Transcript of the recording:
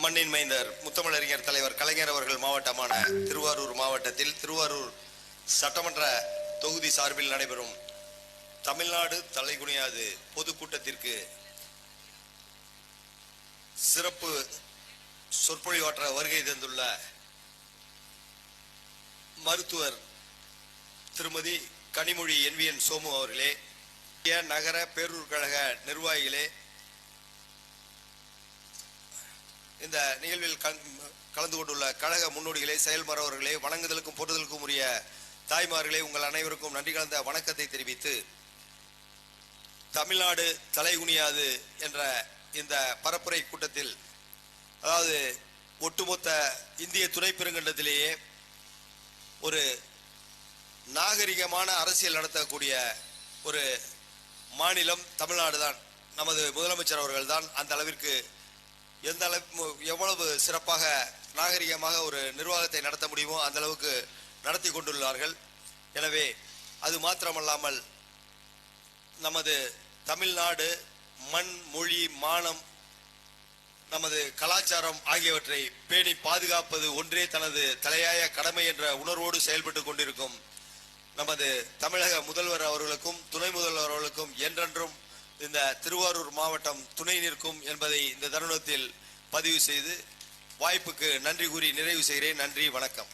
மண்ணின் மைந்தர் முத்தமிழறிஞர் தலைவர் கலைஞர் அவர்கள் மாவட்டமான திருவாரூர் மாவட்டத்தில் திருவாரூர் சட்டமன்ற தொகுதி சார்பில் நடைபெறும் தமிழ்நாடு தலைகுனியாது பொதுக்கூட்டத்திற்கு சிறப்பு சொற்பொழிவாற்ற வருகை தந்துள்ள மருத்துவர் திருமதி கனிமொழி என்விஎன் சோமு அவர்களே, நகர பேரூர் கழக நிர்வாகிகளே, இந்த நிகழ்வில் கலந்து கொண்டுள்ள கழக முன்னோடிகளே, செயல்மறவர்களே, வணங்குதலுக்கும் போற்றுதலுக்கும் உரிய தாய்மார்களே, உங்கள் அனைவருக்கும் நன்றி கலந்த வணக்கத்தை தெரிவித்து, தமிழ்நாடு தலைகுனியாது என்ற இந்த பரப்புரை கூட்டத்தில், அதாவது ஒட்டுமொத்த இந்திய துணை பெருங்கண்டத்திலேயே ஒரு நாகரிகமான அரசியல் நடத்தக்கூடிய ஒரு மாநிலம் தமிழ்நாடு தான். நமது முதலமைச்சர் அவர்கள் தான் அந்த அளவிற்கு எவ்வளவு சிறப்பாக நாகரிகமாக ஒரு நிர்வாகத்தை நடத்த முடியுமோ அந்த அளவுக்கு நடத்தி கொண்டுள்ளார்கள். எனவே அது மாத்திரமல்லாமல் நமது தமிழ்நாடு மண், மொழி, மானம், நமது கலாச்சாரம் ஆகியவற்றை பேணி பாதுகாப்பது ஒன்றே தனது தலையாய கடமை என்ற உணர்வோடு செயல்பட்டு கொண்டிருக்கும் நமது தமிழக முதல்வர் அவர்களுக்கும் துணை முதல்வர் அவர்களுக்கும் என்றென்றும் இந்த திருவாரூர் மாவட்டம் துணை நிற்கும் என்பதை இந்த தருணத்தில் பதிவு செய்து வாய்ப்புக்கு நன்றி கூறி நிறைவு செய்கிறேன். நன்றி, வணக்கம்.